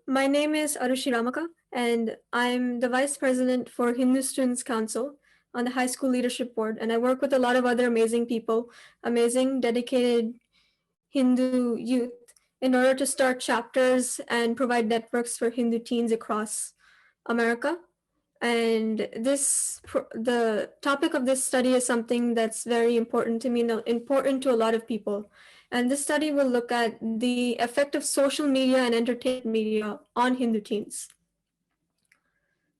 My name is Arushi Ramaka, and I'm the Vice President for Hindu Students Council on the High School Leadership Board. And I work with a lot of other amazing people, amazing, dedicated Hindu youth, in order to start chapters and provide networks for Hindu teens across America. And the topic of this study is something that's very important to me and important to a lot of people. And this study will look at the effect of social media and entertainment media on Hindu teens.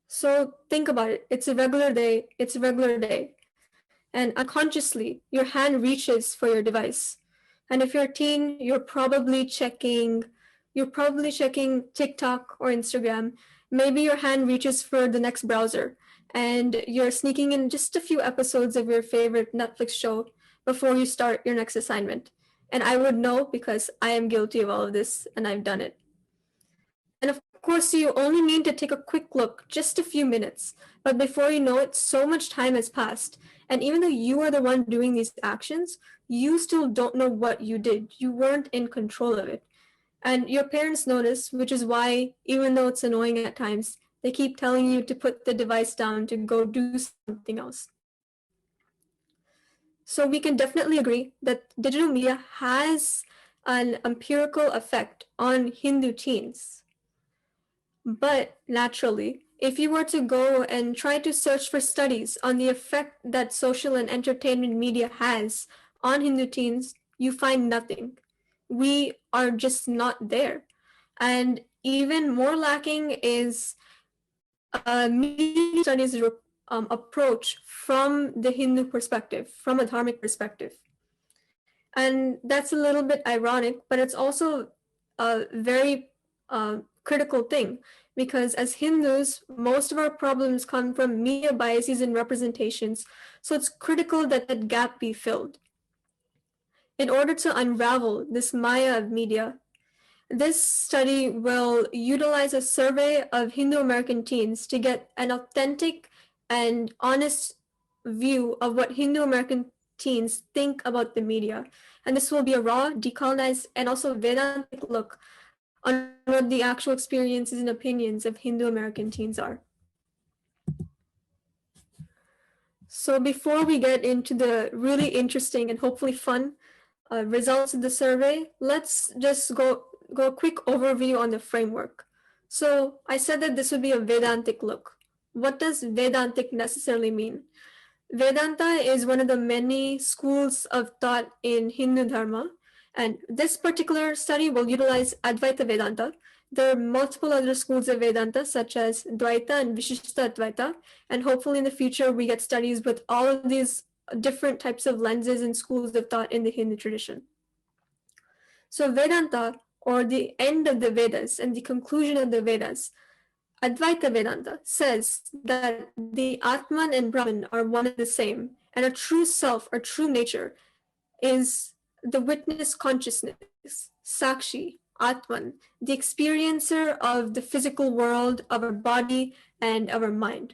So think about it. It's a regular day. It's a regular day. And unconsciously, your hand reaches for your device. And if you're a teen, you're probably checking TikTok or Instagram. Maybe your hand reaches for the next browser and you're sneaking in just a few episodes of your favorite Netflix show before you start your next assignment. And I would know because I am guilty of all of this and I've done it. And of course, you only need to take a quick look, just a few minutes. But before you know it, so much time has passed. And even though you are the one doing these actions, you still don't know what you did. You weren't in control of it. And your parents notice, which is why, even though it's annoying at times, they keep telling you to put the device down to go do something else. So we can definitely agree that digital media has an empirical effect on Hindu teens. But naturally, if you were to go and try to search for studies on the effect that social and entertainment media has on Hindu teens, you find nothing. We are just not there. And even more lacking is a media studies approach from the Hindu perspective, from a dharmic perspective. And that's a little bit ironic, but it's also a very critical thing because as Hindus, most of our problems come from media biases and representations. So it's critical that that gap be filled. In order to unravel this Maya of media, this study will utilize a survey of Hindu American teens to get an authentic and honest view of what Hindu American teens think about the media. And this will be a raw, decolonized, and also Vedantic look on what the actual experiences and opinions of Hindu American teens are. So before we get into the really interesting and hopefully fun results of the survey, let's just go a quick overview on the framework. So I said that this would be a Vedantic look. What does Vedantic necessarily mean? Vedanta is one of the many schools of thought in Hindu Dharma, and this particular study will utilize Advaita Vedanta. There are multiple other schools of Vedanta, such as Dvaita and Vishishta Advaita, and hopefully in the future we get studies with all of these different types of lenses and schools of thought in the Hindu tradition. So Vedanta, or the end of the Vedas and the conclusion of the Vedas, Advaita Vedanta says that the Atman and Brahman are one and the same, and a true self or true nature is the witness consciousness, Sakshi, Atman, the experiencer of the physical world, of our body, and of our mind.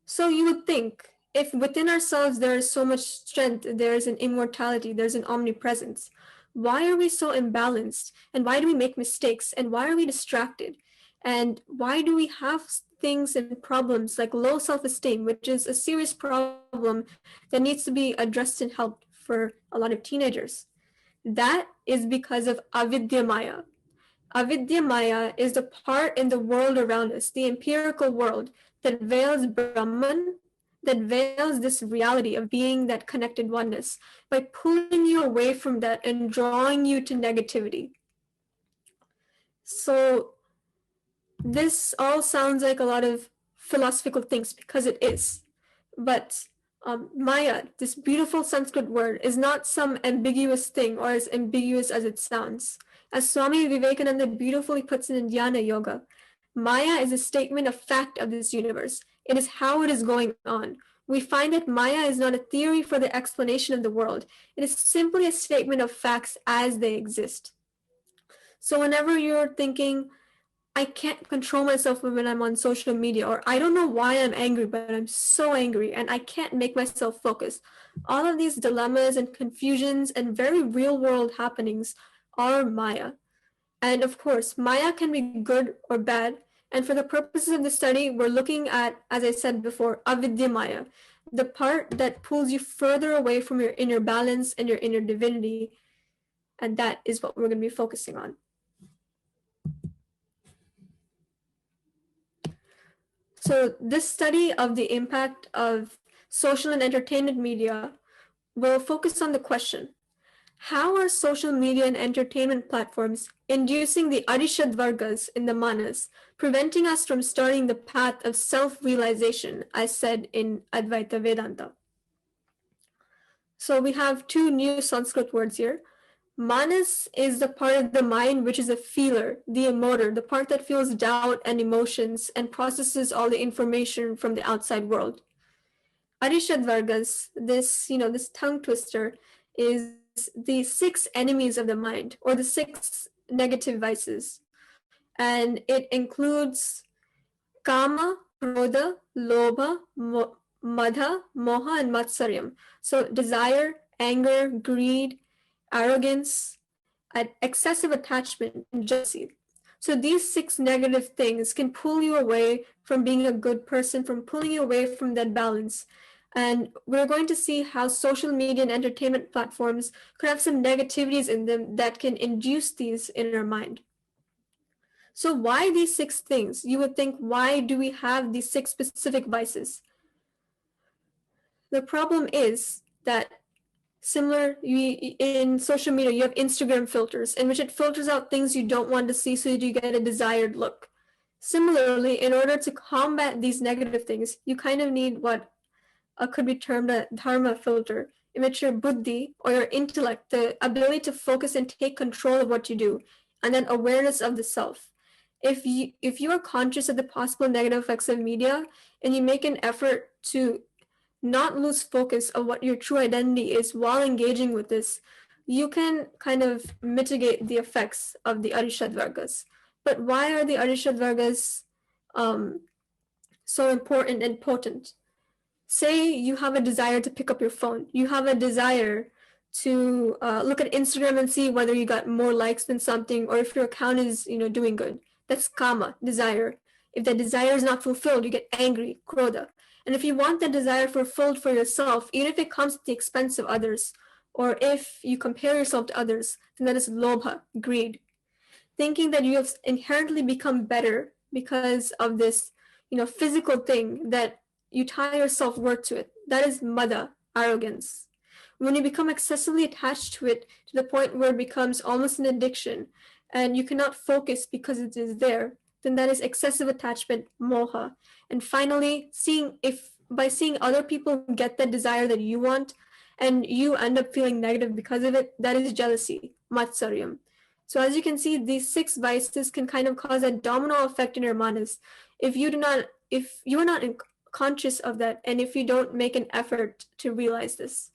So you would think, if within ourselves there is so much strength, there is an immortality, there's an omnipresence, why are we so imbalanced? And why do we make mistakes? And why are we distracted? And why do we have things and problems like low self-esteem, which is a serious problem that needs to be addressed and helped for a lot of teenagers? That is because of avidya maya. Avidya maya is the part in the world around us, the empirical world, that veils Brahman, that veils this reality of being that connected oneness by pulling you away from that and drawing you to negativity. So this all sounds like a lot of philosophical things because it is. But Maya, this beautiful Sanskrit word, is not some ambiguous thing or as ambiguous as it sounds. As Swami Vivekananda beautifully puts it in Dhyana Yoga, Maya is a statement of fact of this universe. It is how it is going on. We find that Maya is not a theory for the explanation of the world. It is simply a statement of facts as they exist. So whenever you're thinking, I can't control myself when I'm on social media, or I don't know why I'm angry, but I'm so angry and I can't make myself focus. All of these dilemmas and confusions and very real world happenings are Maya. And of course, Maya can be good or bad. And for the purposes of the study, we're looking at, as I said before, avidya Maya, the part that pulls you further away from your inner balance and your inner divinity. And that is what we're going to be focusing on. So this study of the impact of social and entertainment media will focus on the question, how are social media and entertainment platforms inducing the arishad vargas in the manas, preventing us from starting the path of self-realization, as said in Advaita Vedanta? So we have two new Sanskrit words here. Manas is the part of the mind which is a feeler, the emoter, the part that feels doubt and emotions and processes all the information from the outside world. Arishad Vargas, this tongue twister, is the 6 enemies of the mind, or the 6 negative vices. And it includes kama, krodha, lobha, madha, moha, and matsaryam. So desire, anger, greed, arrogance, excessive attachment, and jealousy. So these 6 negative things can pull you away from being a good person, from pulling you away from that balance. And we're going to see how social media and entertainment platforms could have some negativities in them that can induce these in our mind. So why these 6 things? You would think, why do we have these 6 specific vices? The problem is that in social media, you have Instagram filters in which it filters out things you don't want to see so that you get a desired look. Similarly, in order to combat these negative things, you kind of need what could be termed a dharma filter, in which your buddhi, or your intellect, the ability to focus and take control of what you do, and then awareness of the self. If you are conscious of the possible negative effects of media, and you make an effort to not lose focus of what your true identity is while engaging with this, you can kind of mitigate the effects of the arishad vargas. But why are the arishad vargas so important and potent? Say you have a desire to pick up your phone. You have a desire to look at Instagram and see whether you got more likes than something, or if your account is doing good. That's kama, desire. If that desire is not fulfilled, you get angry, krodha. And if you want that desire fulfilled for yourself, even if it comes at the expense of others, or if you compare yourself to others, then that is lobha, greed. Thinking that you have inherently become better because of this, physical thing, that you tie your self-worth to it. That is mada, arrogance. When you become excessively attached to it to the point where it becomes almost an addiction and you cannot focus because it is there, then that is excessive attachment, moha. And finally, by seeing other people get the desire that you want and you end up feeling negative because of it, that is jealousy, matsaryam. So as you can see, these 6 vices can kind of cause a domino effect in your manas. If you are not conscious of that, and if you don't make an effort to realize this.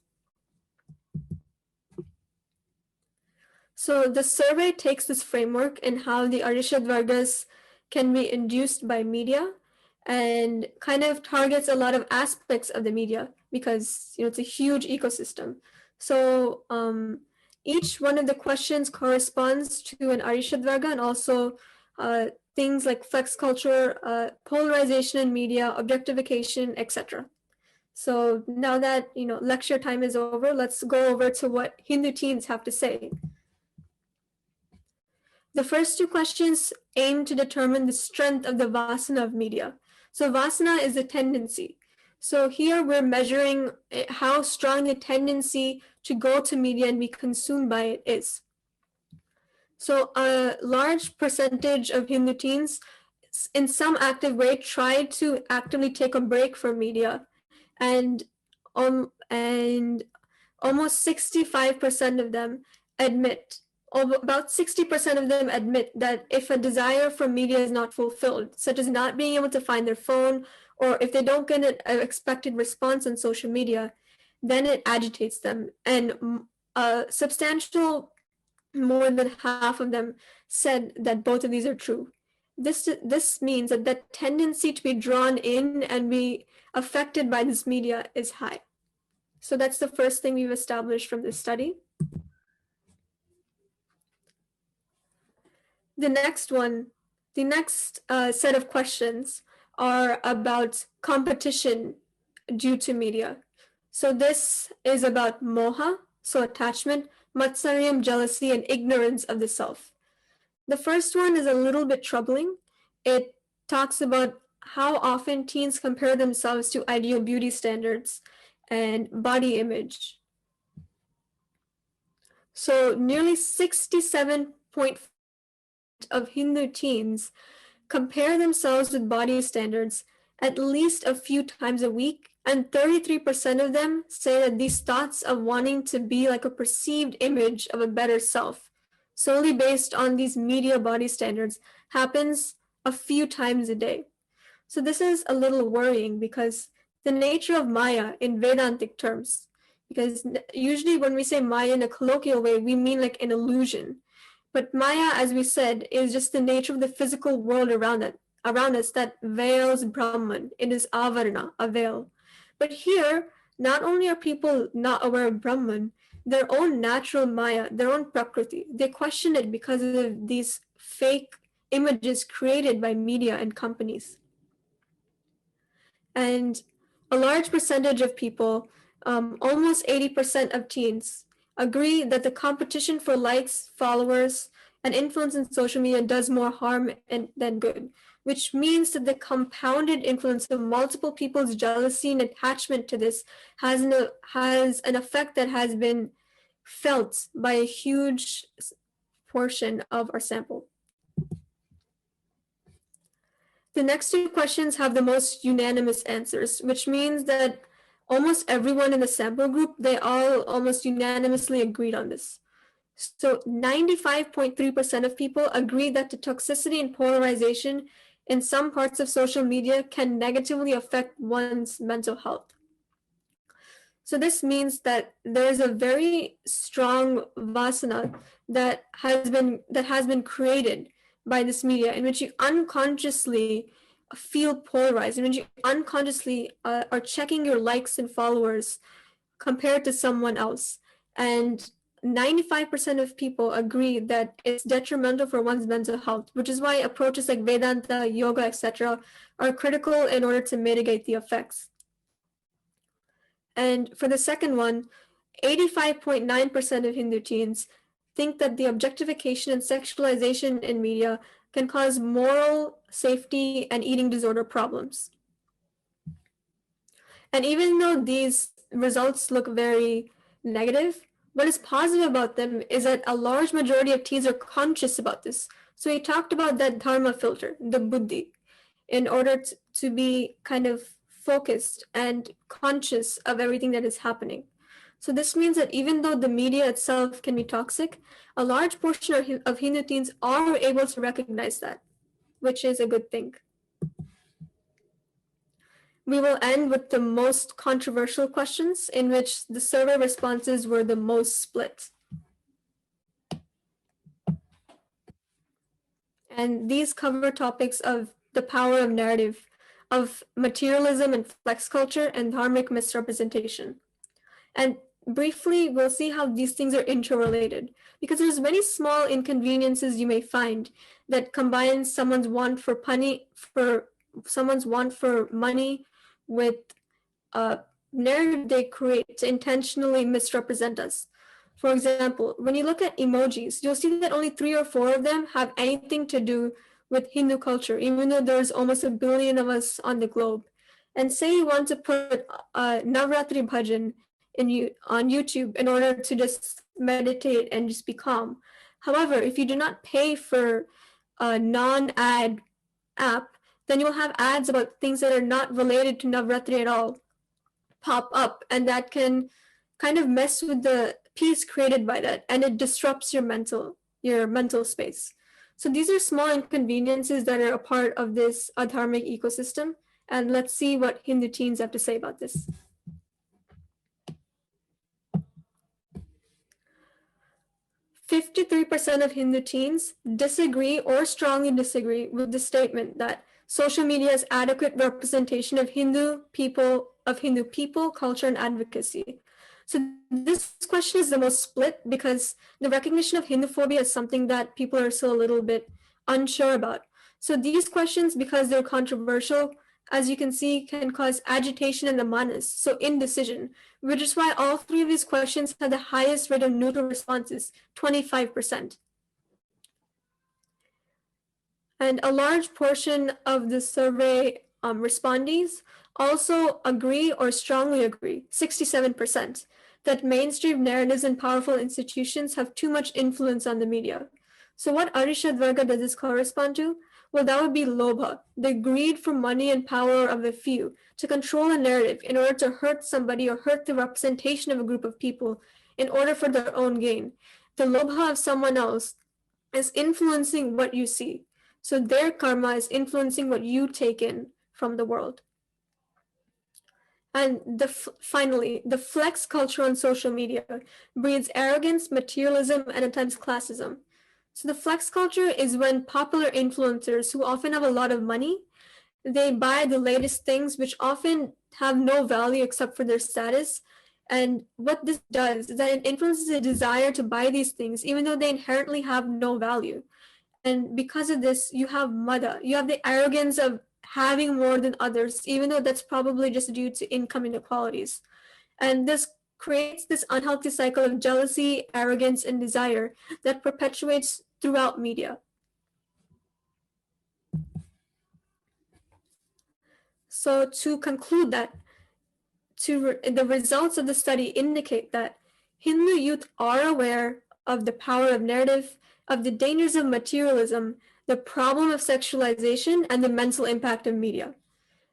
So the survey takes this framework and how the arishad vargas can be induced by media, and kind of targets a lot of aspects of the media because it's a huge ecosystem. So each one of the questions corresponds to an arishad varga, and also things like flex culture, polarization in media, objectification, etc. So now that lecture time is over, let's go over to what Hindu teens have to say. The first 2 questions aim to determine the strength of the vasana of media. So vasana is a tendency. So here we're measuring how strong the tendency to go to media and be consumed by it is. So a large percentage of Hindu teens in some active way try to actively take a break from media, and almost 65% of them admit, about 60% of them admit that if a desire for media is not fulfilled, such as not being able to find their phone, or if they don't get an expected response on social media, then it agitates them. And a substantial more than half of them said that both of these are true. This means that the tendency to be drawn in and be affected by this media is high. So that's the first thing we've established from this study. The next one, the next set of questions are about competition due to media. So this is about moha, so attachment, matsaryam, jealousy, and ignorance of the self. The first one is a little bit troubling. It talks about how often teens compare themselves to ideal beauty standards and body image. So nearly 67.5% of Hindu teens compare themselves with body standards at least a few times a week, and 33% of them say that these thoughts of wanting to be like a perceived image of a better self, solely based on these media body standards, happens a few times a day. So this is a little worrying because the nature of Maya in Vedantic terms, because usually when we say Maya in a colloquial way, we mean like an illusion. But Maya, as we said, is just the nature of the physical world around us that veils Brahman. It is avarana, a veil. But here, not only are people not aware of Brahman, their own natural Maya, their own Prakriti, they question it because of these fake images created by media and companies. And a large percentage of people, almost 80% of teens, agree that the competition for likes, followers, and influence in social media does more harm than good, which means that the compounded influence of multiple people's jealousy and attachment to this has an effect that has been felt by a huge portion of our sample. The next two questions have the most unanimous answers, which means that almost everyone in the sample group, they all almost unanimously agreed on this. So 95.3% of people agree that the toxicity and polarization in some parts of social media can negatively affect one's mental health. So this means that there is a very strong vasana that has been created by this media, in which you unconsciously feel polarized, in which you unconsciously are checking your likes and followers compared to someone else. And 95% of people agree that it's detrimental for one's mental health, which is why approaches like Vedanta, yoga, etc., are critical in order to mitigate the effects. And for the second one, 85.9% of Hindu teens think that the objectification and sexualization in media can cause moral, safety, and eating disorder problems. And even though these results look very negative, what is positive about them is that a large majority of teens are conscious about this. So he talked about that dharma filter, the buddhi, in order to be kind of focused and conscious of everything that is happening. So this means that even though the media itself can be toxic, a large portion of Hindu teens are able to recognize that, which is a good thing. We will end with the most controversial questions, in which the survey responses were the most split. And these cover topics of the power of narrative, of materialism and flex culture, and dharmic misrepresentation. And briefly, we'll see how these things are interrelated, because there's many small inconveniences you may find that combine someone's want for money with a narrative they create to intentionally misrepresent us. For example, when you look at emojis, you'll see that only 3 or 4 of them have anything to do with Hindu culture, even though there's almost 1 billion of us on the globe. And say you want to put a Navratri bhajan on YouTube in order to just meditate and just be calm. However, if you do not pay for a non-ad app, then you'll have ads about things that are not related to Navratri at all pop up, and that can kind of mess with the peace created by that, and it disrupts your mental space. So these are small inconveniences that are a part of this adharmic ecosystem, and let's see what Hindu teens have to say about this. 53% of Hindu teens disagree or strongly disagree with the statement that social media is adequate representation of Hindu people, culture, and advocacy. So this question is the most split because the recognition of Hinduphobia is something that people are still a little bit unsure about. So these questions, because they're controversial, as you can see, can cause agitation and amanas, so indecision, which is why all three of these questions had the highest rate of neutral responses, 25%. And a large portion of the survey respondees also agree or strongly agree, 67%, that mainstream narratives and powerful institutions have too much influence on the media. So what arishad varga does this correspond to? Well, that would be lobha, the greed for money and power of a few to control a narrative in order to hurt somebody or hurt the representation of a group of people in order for their own gain. The lobha of someone else is influencing what you see. So their karma is influencing what you take in from the world. And finally, the flex culture on social media breeds arrogance, materialism, and at times classism. So the flex culture is when popular influencers who often have a lot of money, they buy the latest things which often have no value except for their status. And what this does is that it influences a desire to buy these things even though they inherently have no value. And because of this, you have mada, you have the arrogance of having more than others, even though that's probably just due to income inequalities. And this creates this unhealthy cycle of jealousy, arrogance, and desire that perpetuates throughout media. So to conclude that, the results of the study indicate that Hindu youth are aware of the power of narrative, of the dangers of materialism, the problem of sexualization, and the mental impact of media.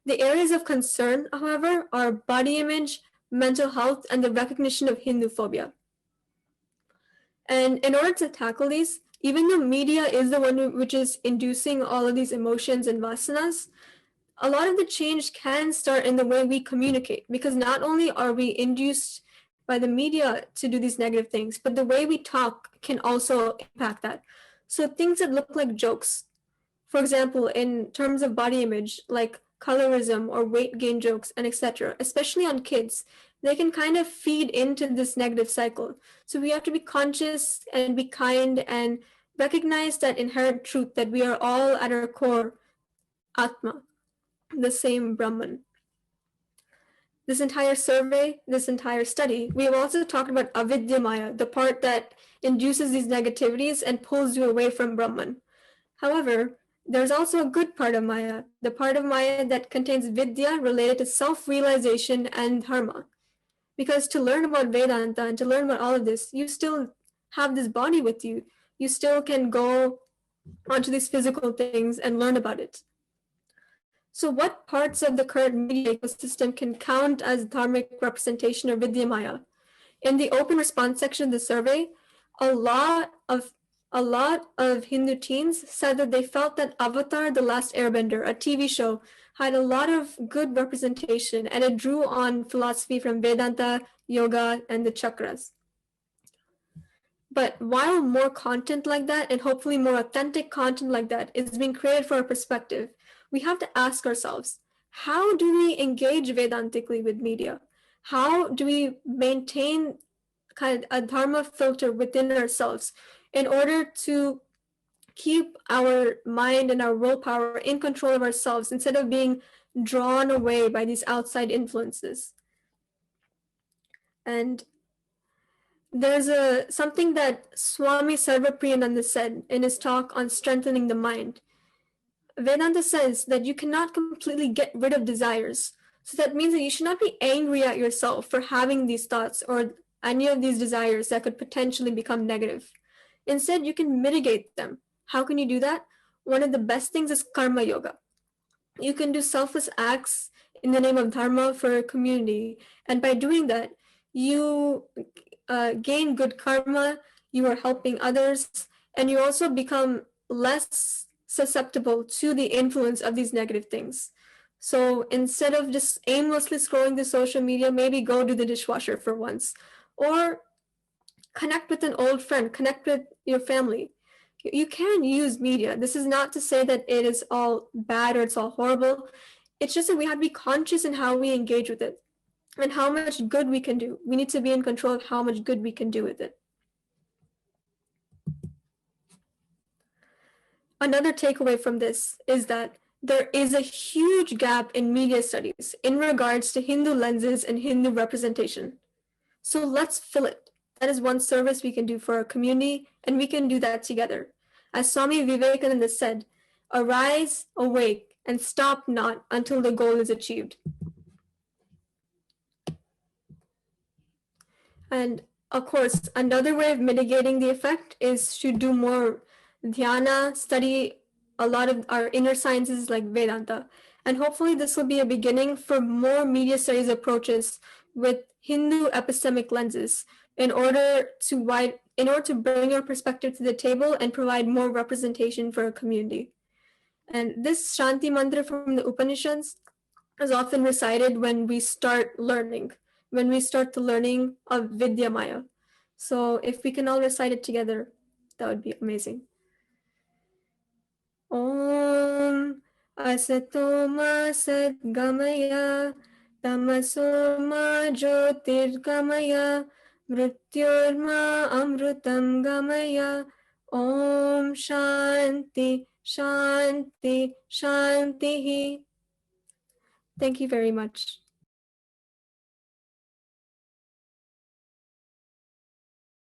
The areas of concern, however, are body image, mental health, and the recognition of Hindu phobia. And in order to tackle these, even though media is the one which is inducing all of these emotions and vasanas, a lot of the change can start in the way we communicate, because not only are we induced by the media to do these negative things, but the way we talk can also impact that. So things that look like jokes, for example, in terms of body image, like colorism or weight gain jokes and etc., especially on kids, they can kind of feed into this negative cycle. So we have to be conscious and be kind and recognize that inherent truth that we are all at our core Atma, the same Brahman. This entire survey, this entire study, we have also talked about avidya maya, the part that induces these negativities and pulls you away from Brahman. However, there's also a good part of maya, the part of maya that contains vidya related to self-realization and dharma. Because to learn about Vedanta and to learn about all of this, you still have this body with you. You still can go onto these physical things and learn about it. So what parts of the current media ecosystem can count as dharmic representation or Vidyamaya? In the open response section of the survey, a lot of Hindu teens said that they felt that Avatar: The Last Airbender, a TV show, had a lot of good representation and it drew on philosophy from Vedanta, yoga, and the chakras. But while more content like that, and hopefully more authentic content like that, is being created for our perspective, we have to ask ourselves, how do we engage Vedantically with media? How do we maintain kind of a dharma filter within ourselves in order to keep our mind and our willpower in control of ourselves instead of being drawn away by these outside influences? And there's something that Swami Sarvapriyananda said in his talk on strengthening the mind. Vedanta says that you cannot completely get rid of desires. So that means that you should not be angry at yourself for having these thoughts or any of these desires that could potentially become negative. Instead, you can mitigate them. How can you do that? One of the best things is karma yoga. You can do selfless acts in the name of dharma for a community. And by doing that, you gain good karma, you are helping others, and you also become less susceptible to the influence of these negative things. So instead of just aimlessly scrolling the social media, maybe go do the dishwasher for once, or connect with an old friend, connect with your family. You can use media. This is not to say that it is all bad or it's all horrible. It's just that we have to be conscious in how we engage with it and how much good we can do. We need to be in control of how much good we can do with it. Another takeaway from this is that there is a huge gap in media studies in regards to Hindu lenses and Hindu representation. So let's fill it. That is one service we can do for our community, and we can do that together. As Swami Vivekananda said, arise, awake, and stop not until the goal is achieved. And of course, another way of mitigating the effect is to do more dhyana, study a lot of our inner sciences like Vedanta. And hopefully, this will be a beginning for more media studies approaches with Hindu epistemic lenses in order to bring your perspective to the table and provide more representation for a community. And this Shanti mantra from the Upanishads is often recited when we start the learning of Vidya Maya. So if we can all recite it together, that would be amazing. Om Asato Ma Sadgamaya Tamaso Ma Jyotirgamaya Mrityorma Amrutam Gamaya Om Shanti Shanti Shanti. Thank you very much.